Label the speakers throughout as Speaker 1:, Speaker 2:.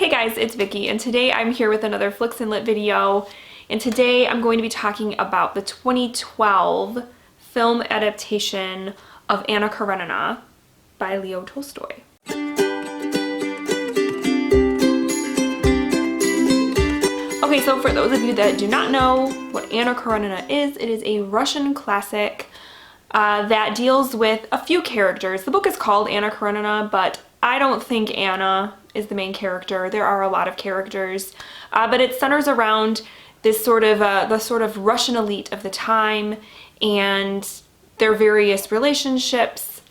Speaker 1: Hey guys, it's Vicky, and today I'm here with another Flicks and Lit video, and today I'm going to be talking about the 2012 film adaptation of Anna Karenina by Leo Tolstoy. Okay, so for those of you that do not know what Anna Karenina is, it is a Russian classic that deals with a few characters. The book is called Anna Karenina, but I don't think Anna is the main character. There are a lot of characters, but it centers around this the sort of Russian elite of the time and their various relationships.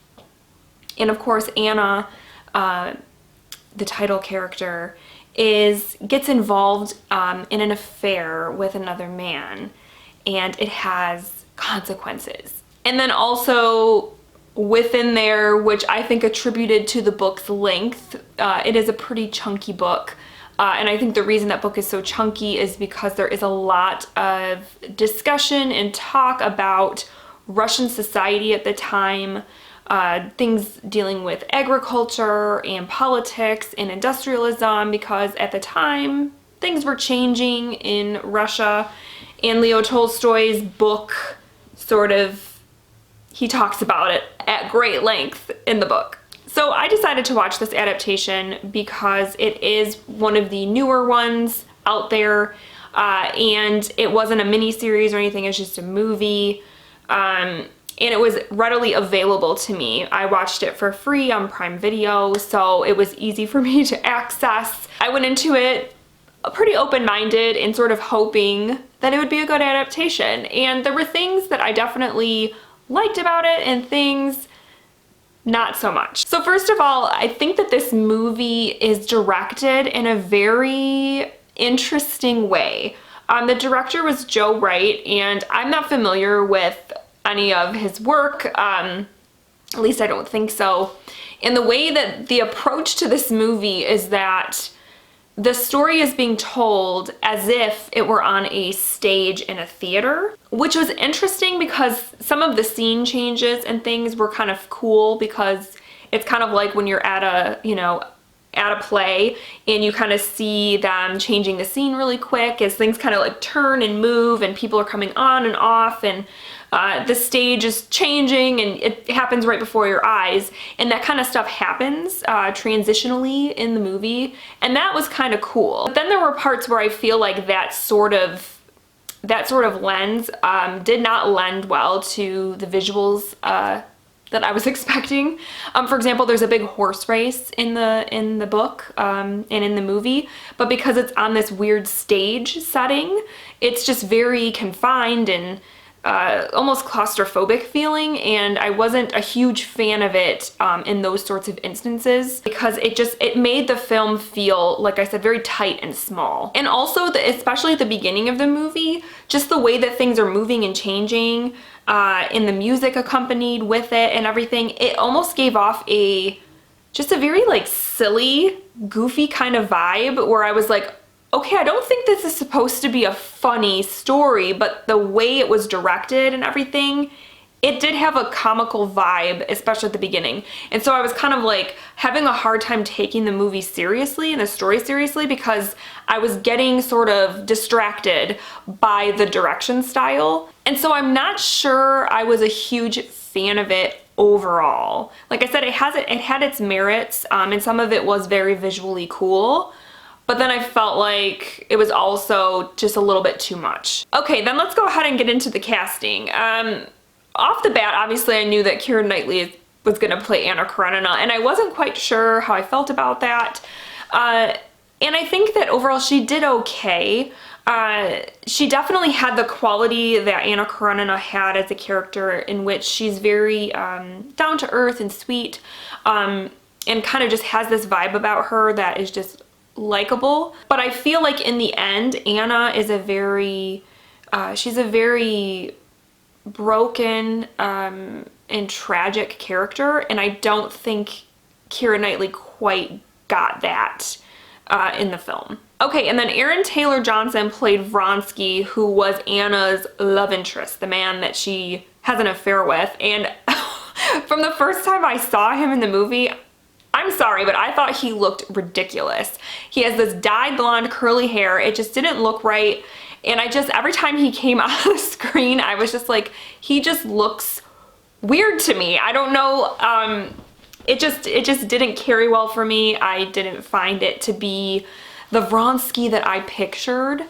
Speaker 1: And of course, Anna, the title character, gets involved in an affair with another man, and it has consequences. And then also within there, which I think attributed to the book's length, it is a pretty chunky book. And I think the reason that book is so chunky is because there is a lot of discussion and talk about Russian society at the time, things dealing with agriculture and politics and industrialism, because at the time things were changing in Russia, and Leo Tolstoy's book he talks about it at great length in the book. So I decided to watch this adaptation because it is one of the newer ones out there, and it wasn't a mini-series or anything, it's just a movie, and it was readily available to me. I watched it for free on Prime Video, so it was easy for me to access. I went into it pretty open-minded and sort of hoping that it would be a good adaptation, and there were things that I definitely liked about it and things not so much. So first of all, I think that this movie is directed in a very interesting way. The director was Joe Wright, and I'm not familiar with any of his work, at least I don't think so. And the way that the approach to this movie is that the story is being told as if it were on a stage in a theater, which was interesting because some of the scene changes and things were kind of cool, because it's kind of like when you're at a play and you kind of see them changing the scene really quick as things kind of like turn and move and people are coming on and off, and the stage is changing and it happens right before your eyes, and that kind of stuff happens transitionally in the movie, and that was kind of cool. But then there were parts where I feel like that sort of lens did not lend well to the visuals that I was expecting. For example, there's a big horse race in the book and in the movie, but because it's on this weird stage setting, it's just very confined and almost claustrophobic feeling, and I wasn't a huge fan of it in those sorts of instances, because it made the film feel, like I said, very tight and small. And also, especially at the beginning of the movie, just the way that things are moving and changing, and the music accompanied with it and everything, it almost gave off just a very like silly, goofy kind of vibe, where I was like, okay, I don't think this is supposed to be a funny story, but the way it was directed and everything, it did have a comical vibe, especially at the beginning. And so I was kind of like having a hard time taking the movie seriously and the story seriously, because I was getting sort of distracted by the direction style. And so I'm not sure I was a huge fan of it overall. Like I said, it had its merits, and some of it was very visually cool. But then I felt like it was also just a little bit too much. Okay, then let's go ahead and get into the casting. Off the bat, obviously I knew that Keira Knightley was gonna play Anna Karenina, and I wasn't quite sure how I felt about that. And I think that overall she did okay. She definitely had the quality that Anna Karenina had as a character, in which she's very down to earth and sweet, and kind of just has this vibe about her that is just likable. But I feel like in the end, Anna is she's a very broken and tragic character, and I don't think Keira Knightley quite got that in the film. Okay, and then Aaron Taylor Johnson played Vronsky, who was Anna's love interest, the man that she has an affair with, and from the first time I saw him in the movie, I'm sorry, but I thought he looked ridiculous. He has this dyed blonde curly hair. It just didn't look right. And every time he came out of the screen, I was just like, he just looks weird to me. I don't know. It just didn't carry well for me. I didn't find it to be the Vronsky that I pictured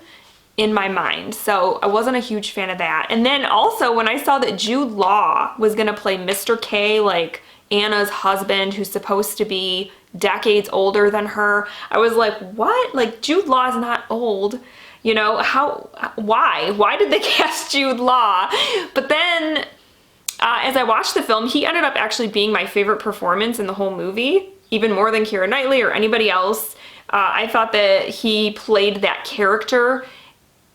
Speaker 1: in my mind. So I wasn't a huge fan of that. And then also when I saw that Jude Law was gonna play Mr. K, like Anna's husband, who's supposed to be decades older than her, I was like, what? Like, Jude Law is not old. You know, why did they cast Jude Law? But then as I watched the film, he ended up actually being my favorite performance in the whole movie, even more than Keira Knightley or anybody else. I thought that he played that character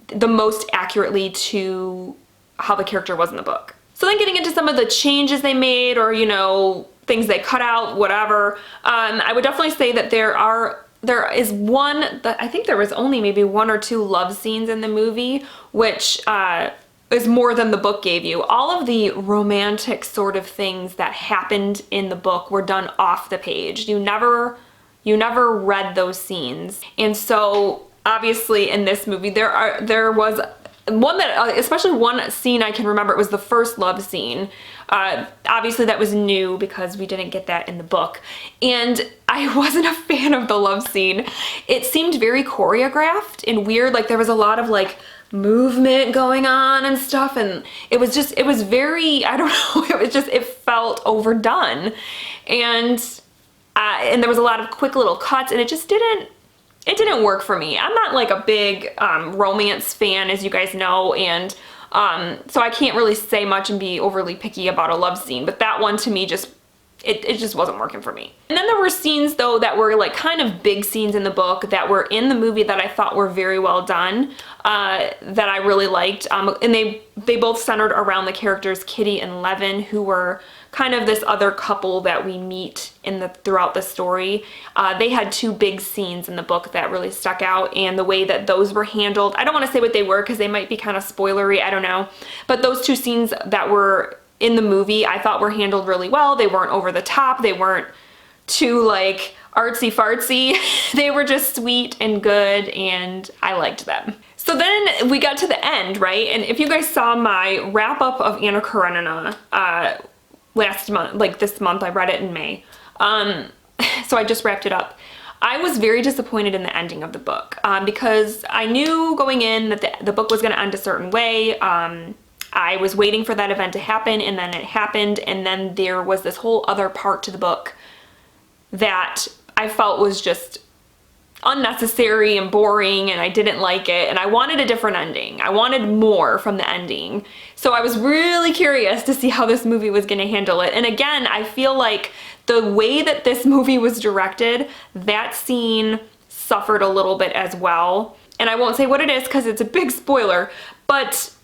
Speaker 1: the most accurately to how the character was in the book. So then getting into some of the changes they made, or, you know, things they cut out, whatever, I would definitely say that there is one, that I think there was only maybe 1 or 2 love scenes in the movie, which is more than the book gave you. All of the romantic sort of things that happened in the book were done off the page. You never read those scenes. And so obviously in this movie there was one that, especially one scene I can remember, it was the first love scene. Obviously that was new because we didn't get that in the book. And I wasn't a fan of the love scene. It seemed very choreographed and weird. Like there was a lot of like movement going on and stuff. And it was very, I don't know, it felt overdone. And there was a lot of quick little cuts, and it didn't work for me. I'm not like a big romance fan, as you guys know, and so I can't really say much and be overly picky about a love scene, but that one to me it just wasn't working for me. And then there were scenes though that were like kind of big scenes in the book that were in the movie that I thought were very well done, that I really liked, and they both centered around the characters Kitty and Levin, who were kind of this other couple that we meet throughout the story. They had 2 big scenes in the book that really stuck out, and the way that those were handled, I don't want to say what they were because they might be kind of spoilery, I don't know, but those 2 scenes that were in the movie I thought were handled really well. They weren't over the top, they weren't too like artsy fartsy, they were just sweet and good, and I liked them. So then we got to the end, right? And if you guys saw my wrap up of Anna Karenina last month, like this month, I read it in May. So I just wrapped it up. I was very disappointed in the ending of the book because I knew going in that the book was going to end a certain way. I was waiting for that event to happen, and then it happened, and then there was this whole other part to the book that I felt was just unnecessary and boring, and I didn't like it, and I wanted a different ending. I wanted more from the ending. So I was really curious to see how this movie was going to handle it. And again, I feel like the way that this movie was directed, that scene suffered a little bit as well. And I won't say what it is because it's a big spoiler, but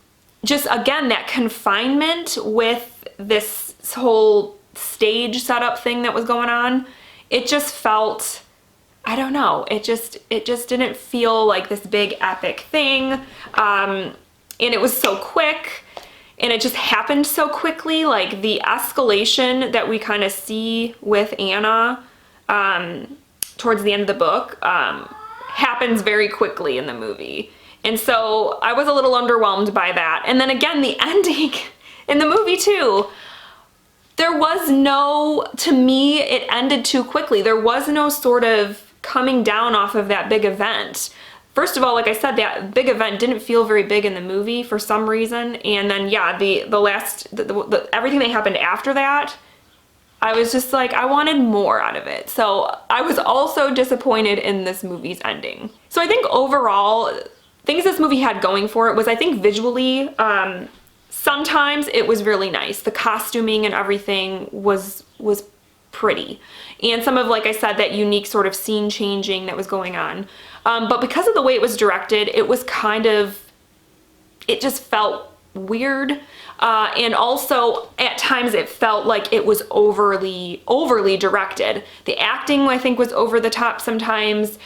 Speaker 1: just again, that confinement with this whole stage setup thing that was going on, it just felt, I don't know, it just didn't feel like this big epic thing. And it was so quick, and it just happened so quickly. Like the escalation that we kind of see with Anna towards the end of the book happens very quickly in the movie. And so I was a little underwhelmed by that. And then again, the ending in the movie too, there was no, to me, it ended too quickly. There was no sort of coming down off of that big event. First of all, like I said, that big event didn't feel very big in the movie for some reason. And then yeah, everything that happened after that, I was just like, I wanted more out of it. So I was also disappointed in this movie's ending. So I think overall, things this movie had going for it was, I think visually, sometimes it was really nice. The costuming and everything was pretty. And some of, like I said, that unique sort of scene changing that was going on. But because of the way it was directed, it was kind of, it just felt weird. And also at times it felt like it was overly directed. The acting, I think, was over the top sometimes.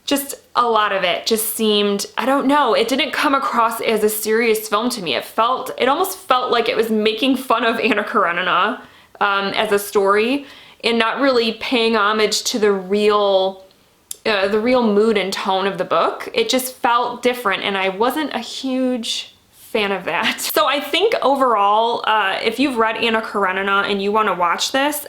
Speaker 1: Just a lot of it just seemed, I don't know, it didn't come across as a serious film to me. It almost felt like it was making fun of Anna Karenina as a story. and not really paying homage to the real mood and tone of the book. It just felt different, and I wasn't a huge fan of that. So I think overall, if you've read Anna Karenina and you want to watch this,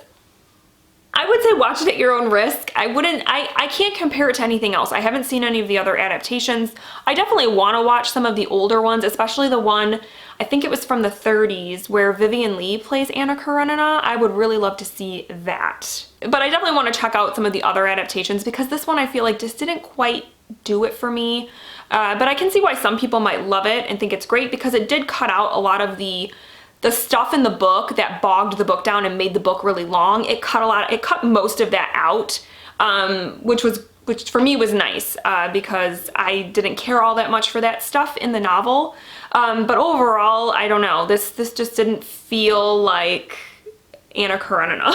Speaker 1: I would say watch it at your own risk. I can't compare it to anything else. I haven't seen any of the other adaptations. I definitely want to watch some of the older ones, especially the one, I think it was from the 30s, where Vivian Leigh plays Anna Karenina. I would really love to see that. But I definitely want to check out some of the other adaptations, because this one I feel like just didn't quite do it for me. But I can see why some people might love it and think it's great, because it did cut out a lot of the stuff in the book that bogged the book down and made the book really long. It cut most of that out, which for me was nice, because I didn't care all that much for that stuff in the novel. But overall, I don't know, this just didn't feel like Anna Karenina.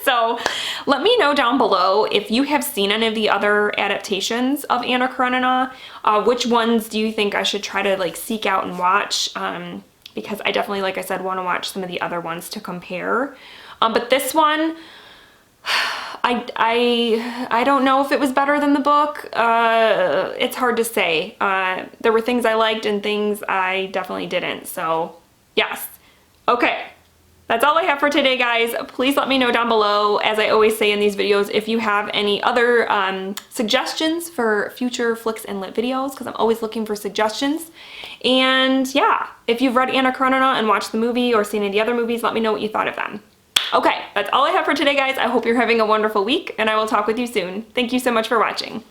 Speaker 1: So let me know down below if you have seen any of the other adaptations of Anna Karenina. Which ones do you think I should try to like seek out and watch? Because I definitely, like I said, want to watch some of the other ones to compare. But this one, I don't know if it was better than the book. It's hard to say. There were things I liked and things I definitely didn't. So yes. Okay. That's all I have for today, guys. Please let me know down below, as I always say in these videos, if you have any other suggestions for future Flicks and Lit videos, because I'm always looking for suggestions. And yeah, if you've read Anna Karenina and watched the movie or seen any of the other movies, let me know what you thought of them. Okay, that's all I have for today, guys. I hope you're having a wonderful week, and I will talk with you soon. Thank you so much for watching.